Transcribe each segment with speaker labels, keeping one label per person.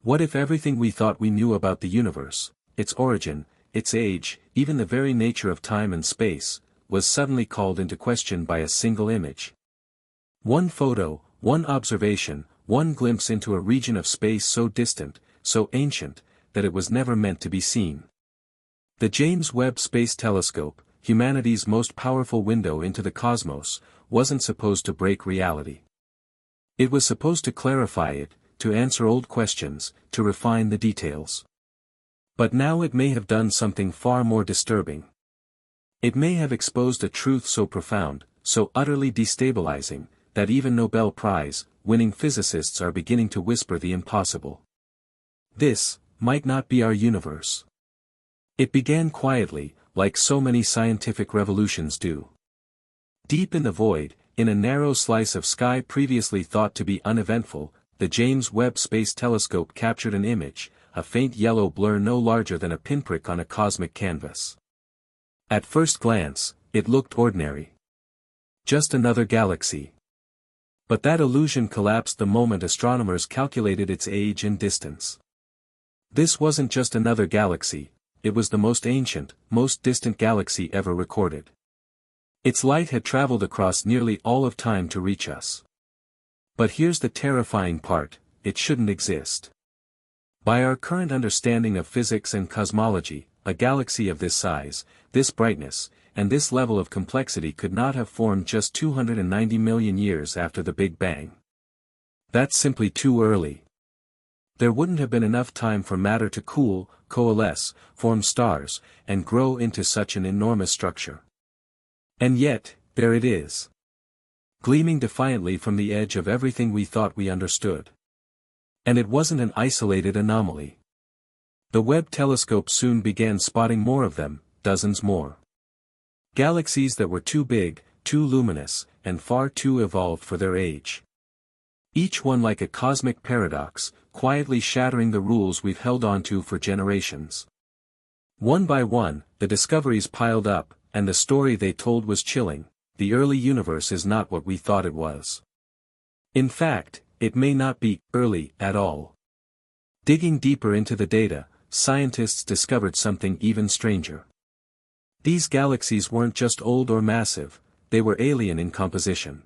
Speaker 1: What if everything we thought we knew about the universe, its origin, its age, even the very nature of time and space, was suddenly called into question by a single image? One photo, one observation, one glimpse into a region of space so distant, so ancient, that it was never meant to be seen. The James Webb Space Telescope, humanity's most powerful window into the cosmos, wasn't supposed to break reality. It was supposed to clarify it, to answer old questions, to refine the details. But now it may have done something far more disturbing. It may have exposed a truth so profound, so utterly destabilizing, that even Nobel Prize-winning physicists are beginning to whisper the impossible. This might not be our universe. It began quietly, like so many scientific revolutions do. Deep in the void, in a narrow slice of sky previously thought to be uneventful, the James Webb Space Telescope captured an image, a faint yellow blur no larger than a pinprick on a cosmic canvas. At first glance, it looked ordinary. Just another galaxy. But that illusion collapsed the moment astronomers calculated its age and distance. This wasn't just another galaxy, it was the most ancient, most distant galaxy ever recorded. Its light had traveled across nearly all of time to reach us. But here's the terrifying part, it shouldn't exist. By our current understanding of physics and cosmology, a galaxy of this size, this brightness, and this level of complexity could not have formed just 290 million years after the Big Bang. That's simply too early. There wouldn't have been enough time for matter to cool, coalesce, form stars, and grow into such an enormous structure. And yet, there it is. Gleaming defiantly from the edge of everything we thought we understood. And it wasn't an isolated anomaly. The Webb telescope soon began spotting more of them, dozens more. Galaxies that were too big, too luminous, and far too evolved for their age. Each one like a cosmic paradox, quietly shattering the rules we've held onto for generations. One by one, the discoveries piled up, and the story they told was chilling: the early universe is not what we thought it was. In fact, it may not be early at all. Digging deeper into the data, scientists discovered something even stranger. These galaxies weren't just old or massive, they were alien in composition.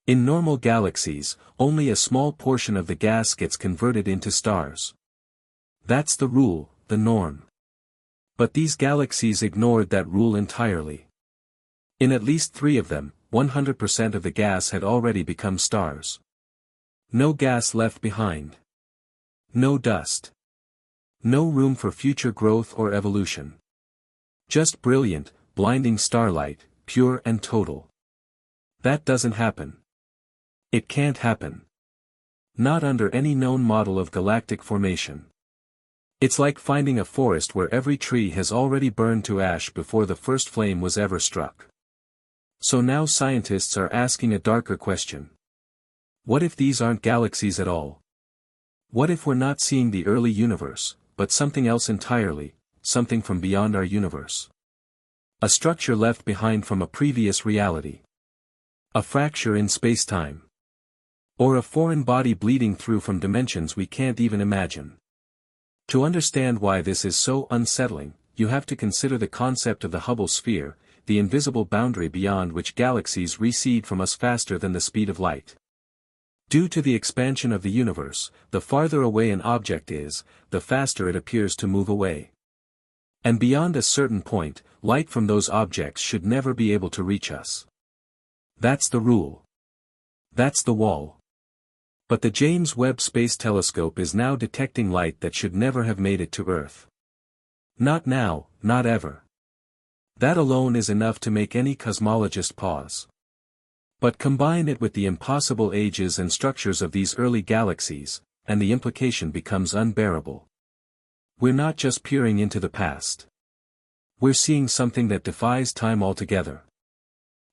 Speaker 1: In normal galaxies, only a small portion of the gas gets converted into stars. That's the rule, the norm. But these galaxies ignored that rule entirely. In at least 3 of them, 100% of the gas had already become stars. No gas left behind. No dust. No room for future growth or evolution. Just brilliant, blinding starlight, pure and total. That doesn't happen. It can't happen. Not under any known model of galactic formation. It's like finding a forest where every tree has already burned to ash before the first flame was ever struck. So now scientists are asking a darker question. What if these aren't galaxies at all? What if we're not seeing the early universe, but something else entirely, something from beyond our universe? A structure left behind from a previous reality. A fracture in space-time. Or a foreign body bleeding through from dimensions we can't even imagine. To understand why this is so unsettling, you have to consider the concept of the Hubble sphere, the invisible boundary beyond which galaxies recede from us faster than the speed of light. Due to the expansion of the universe, the farther away an object is, the faster it appears to move away. And beyond a certain point, light from those objects should never be able to reach us. That's the rule. That's the wall. But the James Webb Space Telescope is now detecting light that should never have made it to Earth. Not now, not ever. That alone is enough to make any cosmologist pause. But combine it with the impossible ages and structures of these early galaxies, and the implication becomes unbearable. We're not just peering into the past. We're seeing something that defies time altogether.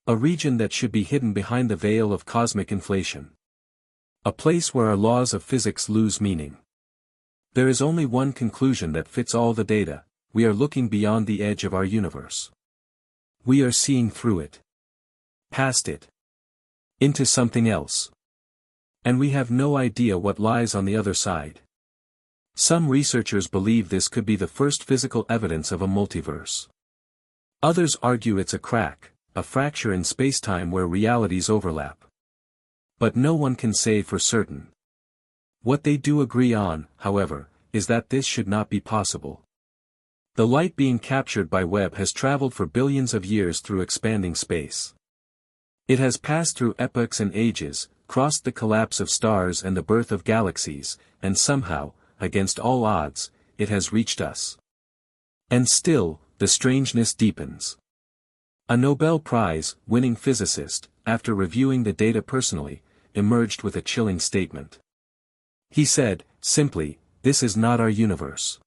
Speaker 1: A region that should be hidden behind the veil of cosmic inflation. A place where our laws of physics lose meaning. There is only one conclusion that fits all the data: we are looking beyond the edge of our universe. We are seeing through it. Past it. Into something else. And we have no idea what lies on the other side. Some researchers believe this could be the first physical evidence of a multiverse. Others argue it's a crack, a fracture in spacetime where realities overlap. But no one can say for certain. What they do agree on, however, is that this should not be possible. The light being captured by Webb has traveled for billions of years through expanding space. It has passed through epochs and ages, crossed the collapse of stars and the birth of galaxies, and somehow, against all odds, it has reached us. And still, the strangeness deepens. A Nobel Prize-winning physicist, after reviewing the data personally, emerged with a chilling statement. He said, simply, "This is not our universe."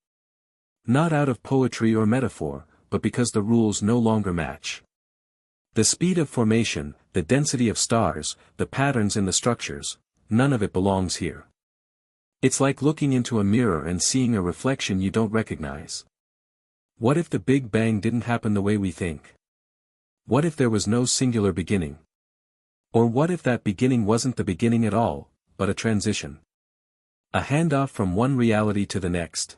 Speaker 1: Not out of poetry or metaphor, but because the rules no longer match. The speed of formation, the density of stars, the patterns in the structures, none of it belongs here. It's like looking into a mirror and seeing a reflection you don't recognize. What if the Big Bang didn't happen the way we think? What if there was no singular beginning? Or what if that beginning wasn't the beginning at all, but a transition? A handoff from one reality to the next.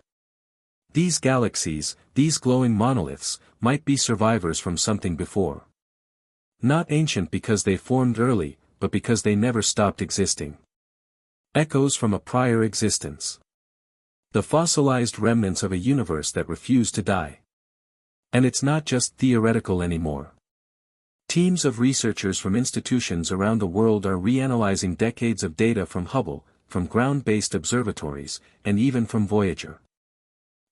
Speaker 1: These galaxies, these glowing monoliths, might be survivors from something before. Not ancient because they formed early, but because they never stopped existing. Echoes from a prior existence. The fossilized remnants of a universe that refused to die. And it's not just theoretical anymore. Teams of researchers from institutions around the world are reanalyzing decades of data from Hubble, from ground-based observatories, and even from Voyager.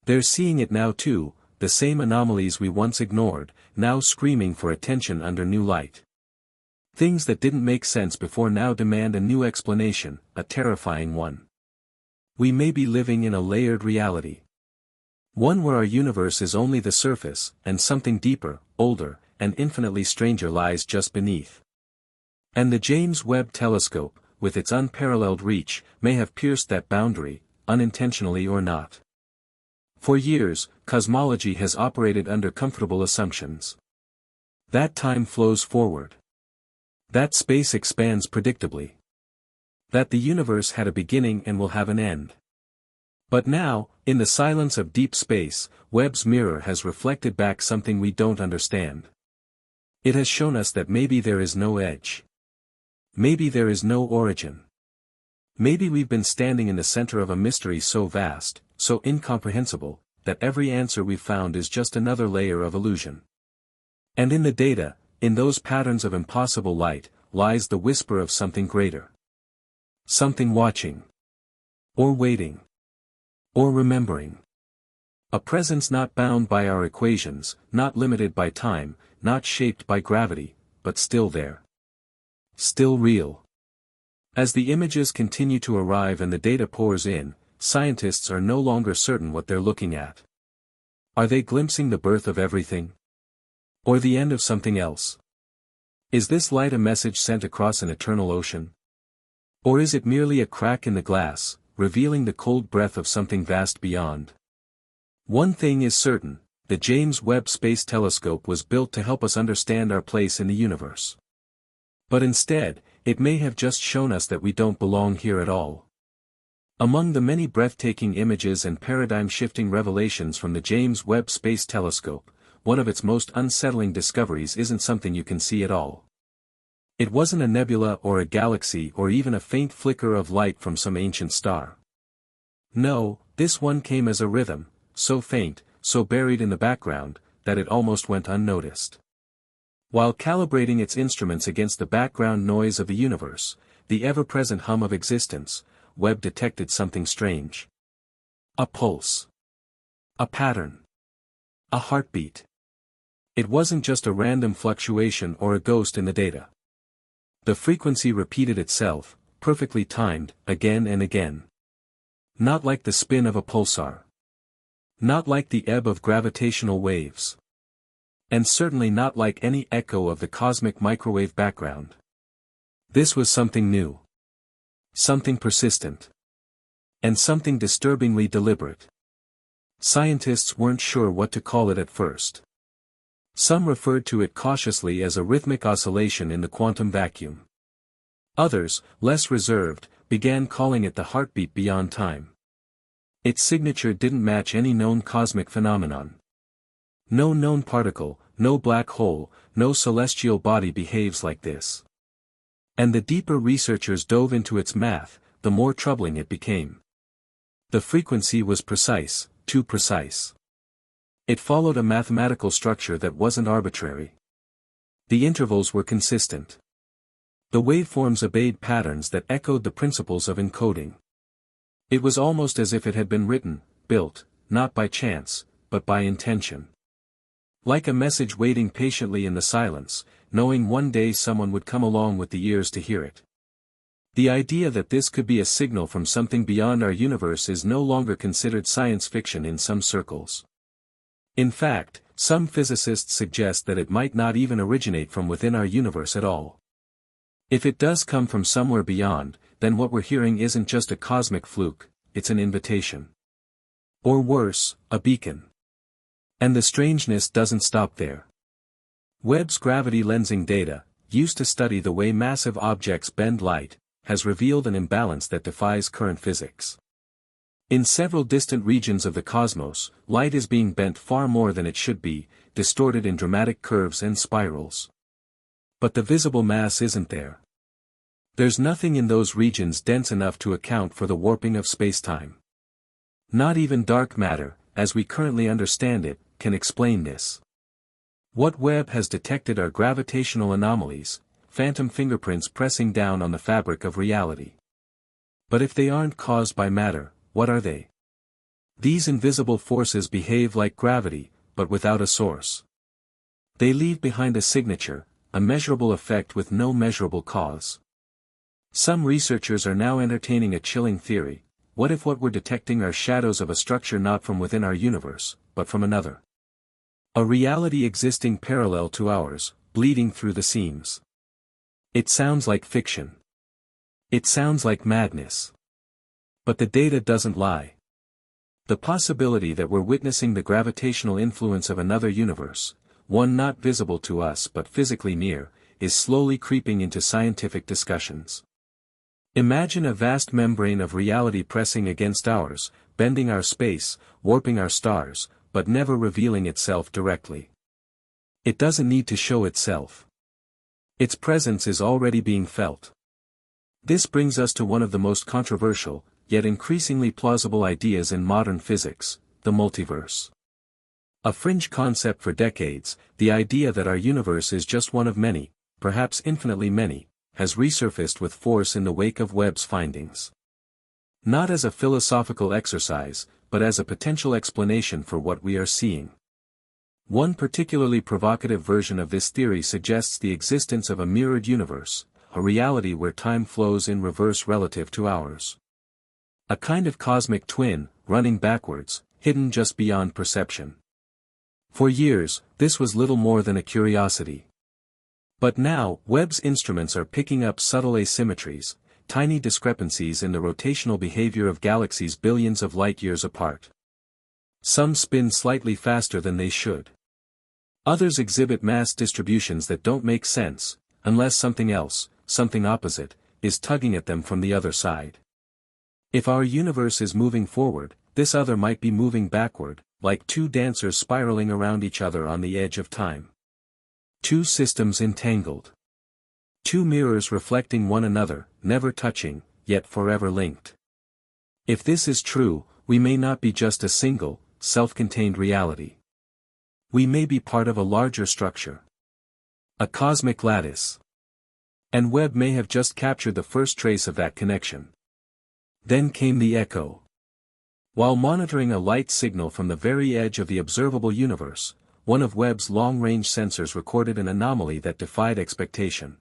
Speaker 1: They're seeing it now too, the same anomalies we once ignored, now screaming for attention under new light. Things that didn't make sense before now demand a new explanation, a terrifying one. We may be living in a layered reality. One where our universe is only the surface, and something deeper, older, and infinitely stranger lies just beneath. And the James Webb Telescope, with its unparalleled reach, may have pierced that boundary, unintentionally or not. For years, cosmology has operated under comfortable assumptions. That time flows forward. That space expands predictably. That the universe had a beginning and will have an end. But now, in the silence of deep space, Webb's mirror has reflected back something we don't understand. It has shown us that maybe there is no edge. Maybe there is no origin. Maybe we've been standing in the center of a mystery so vast, so incomprehensible, that every answer we've found is just another layer of illusion. And in the data, in those patterns of impossible light, lies the whisper of something greater. Something watching. Or waiting. Or remembering. A presence not bound by our equations, not limited by time, not shaped by gravity, but still there. Still real. As the images continue to arrive and the data pours in, scientists are no longer certain what they're looking at. Are they glimpsing the birth of everything? Or the end of something else? Is this light a message sent across an eternal ocean? Or is it merely a crack in the glass, revealing the cold breath of something vast beyond? One thing is certain, the James Webb Space Telescope was built to help us understand our place in the universe. But instead, it may have just shown us that we don't belong here at all. Among the many breathtaking images and paradigm-shifting revelations from the James Webb Space Telescope, one of its most unsettling discoveries isn't something you can see at all. It wasn't a nebula or a galaxy or even a faint flicker of light from some ancient star. No, this one came as a rhythm, so faint, so buried in the background, that it almost went unnoticed. While calibrating its instruments against the background noise of the universe, the ever-present hum of existence, Webb detected something strange. A pulse. A pattern. A heartbeat. It wasn't just a random fluctuation or a ghost in the data. The frequency repeated itself, perfectly timed, again and again. Not like the spin of a pulsar. Not like the ebb of gravitational waves. And certainly not like any echo of the cosmic microwave background. This was something new. Something persistent. And something disturbingly deliberate. Scientists weren't sure what to call it at first. Some referred to it cautiously as a rhythmic oscillation in the quantum vacuum. Others, less reserved, began calling it the heartbeat beyond time. Its signature didn't match any known cosmic phenomenon. No known particle, no black hole, no celestial body behaves like this. And the deeper researchers dove into its math, the more troubling it became. The frequency was precise, too precise. It followed a mathematical structure that wasn't arbitrary. The intervals were consistent. The waveforms obeyed patterns that echoed the principles of encoding. It was almost as if it had been written, built, not by chance, but by intention. Like a message waiting patiently in the silence, knowing one day someone would come along with the ears to hear it. The idea that this could be a signal from something beyond our universe is no longer considered science fiction in some circles. In fact, some physicists suggest that it might not even originate from within our universe at all. If it does come from somewhere beyond, then what we're hearing isn't just a cosmic fluke, it's an invitation. Or worse, a beacon. And the strangeness doesn't stop there. Webb's gravity lensing data, used to study the way massive objects bend light, has revealed an imbalance that defies current physics. In several distant regions of the cosmos, light is being bent far more than it should be, distorted in dramatic curves and spirals. But the visible mass isn't there. There's nothing in those regions dense enough to account for the warping of spacetime. Not even dark matter, as we currently understand it, can explain this. What Webb has detected are gravitational anomalies, phantom fingerprints pressing down on the fabric of reality. But if they aren't caused by matter, what are they? These invisible forces behave like gravity, but without a source. They leave behind a signature, a measurable effect with no measurable cause. Some researchers are now entertaining a chilling theory: what if what we're detecting are shadows of a structure not from within our universe, but from another? A reality existing parallel to ours, bleeding through the seams. It sounds like fiction. It sounds like madness. But the data doesn't lie. The possibility that we're witnessing the gravitational influence of another universe, one not visible to us but physically near, is slowly creeping into scientific discussions. Imagine a vast membrane of reality pressing against ours, bending our space, warping our stars, but never revealing itself directly. It doesn't need to show itself. Its presence is already being felt. This brings us to one of the most controversial, yet increasingly plausible ideas in modern physics, the multiverse. A fringe concept for decades, the idea that our universe is just one of many, perhaps infinitely many, has resurfaced with force in the wake of Webb's findings. Not as a philosophical exercise, but as a potential explanation for what we are seeing. One particularly provocative version of this theory suggests the existence of a mirrored universe, a reality where time flows in reverse relative to ours. A kind of cosmic twin, running backwards, hidden just beyond perception. For years, this was little more than a curiosity. But now, Webb's instruments are picking up subtle asymmetries, tiny discrepancies in the rotational behavior of galaxies billions of light-years apart. Some spin slightly faster than they should. Others exhibit mass distributions that don't make sense, unless something else, something opposite, is tugging at them from the other side. If our universe is moving forward, this other might be moving backward, like two dancers spiraling around each other on the edge of time. Two systems entangled. Two mirrors reflecting one another, never touching, yet forever linked. If this is true, we may not be just a single, self-contained reality. We may be part of a larger structure. A cosmic lattice. And Webb may have just captured the first trace of that connection. Then came the echo. While monitoring a light signal from the very edge of the observable universe, one of Webb's long-range sensors recorded an anomaly that defied expectation.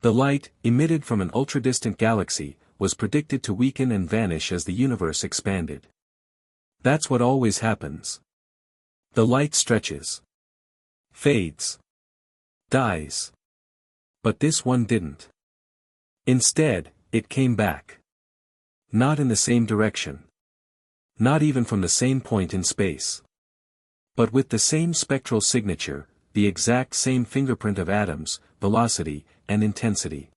Speaker 1: The light, emitted from an ultra-distant galaxy, was predicted to weaken and vanish as the universe expanded. That's what always happens. The light stretches. Fades. Dies. But this one didn't. Instead, it came back. Not in the same direction. Not even from the same point in space. But with the same spectral signature, the exact same fingerprint of atoms, velocity, and intensity.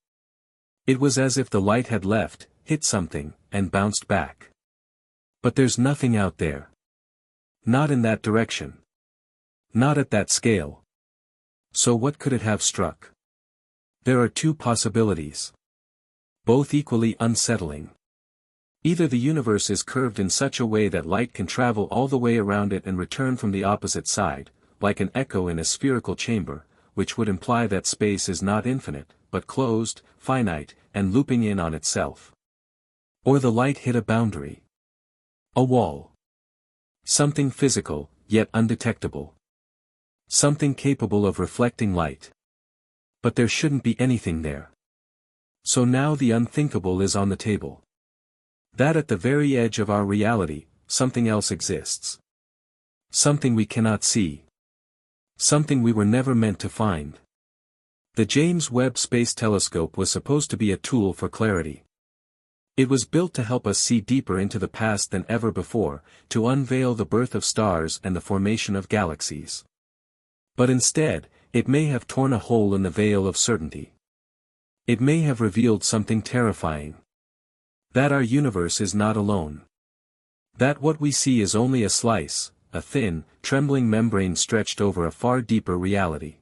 Speaker 1: It was as if the light had left, hit something, and bounced back. But there's nothing out there. Not in that direction. Not at that scale. So what could it have struck? There are two possibilities. Both equally unsettling. Either the universe is curved in such a way that light can travel all the way around it and return from the opposite side, like an echo in a spherical chamber, which would imply that space is not infinite, but closed, finite, and looping in on itself. Or the light hit a boundary. A wall. Something physical, yet undetectable. Something capable of reflecting light. But there shouldn't be anything there. So now the unthinkable is on the table. That at the very edge of our reality, something else exists. Something we cannot see. Something we were never meant to find. The James Webb Space Telescope was supposed to be a tool for clarity. It was built to help us see deeper into the past than ever before, to unveil the birth of stars and the formation of galaxies. But instead, it may have torn a hole in the veil of certainty. It may have revealed something terrifying. That our universe is not alone. That what we see is only a slice, a thin, trembling membrane stretched over a far deeper reality.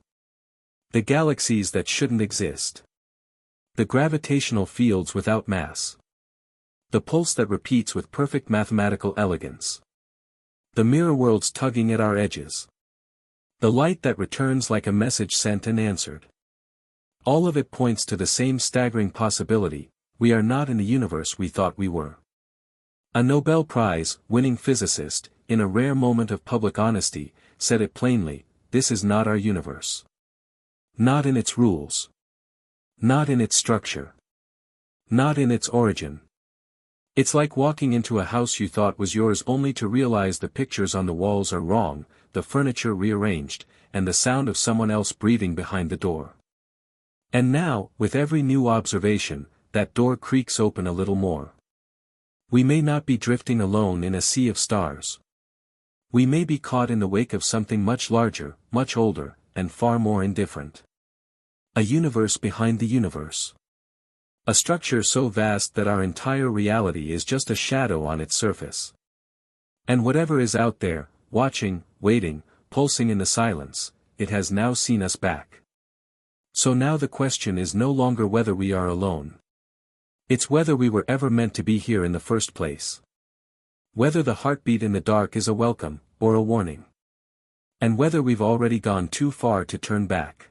Speaker 1: The galaxies that shouldn't exist. The gravitational fields without mass. The pulse that repeats with perfect mathematical elegance. The mirror worlds tugging at our edges. The light that returns like a message sent and answered. All of it points to the same staggering possibility: we are not in the universe we thought we were. A Nobel Prize-winning physicist, in a rare moment of public honesty, said it plainly: this is not our universe. Not in its rules. Not in its structure. Not in its origin. It's like walking into a house you thought was yours only to realize the pictures on the walls are wrong, the furniture rearranged, and the sound of someone else breathing behind the door. And now, with every new observation, that door creaks open a little more. We may not be drifting alone in a sea of stars. We may be caught in the wake of something much larger, much older, and far more indifferent. A universe behind the universe. A structure so vast that our entire reality is just a shadow on its surface. And whatever is out there, watching, waiting, pulsing in the silence, it has now seen us back. So now the question is no longer whether we are alone. It's whether we were ever meant to be here in the first place. Whether the heartbeat in the dark is a welcome, or a warning. And whether we've already gone too far to turn back.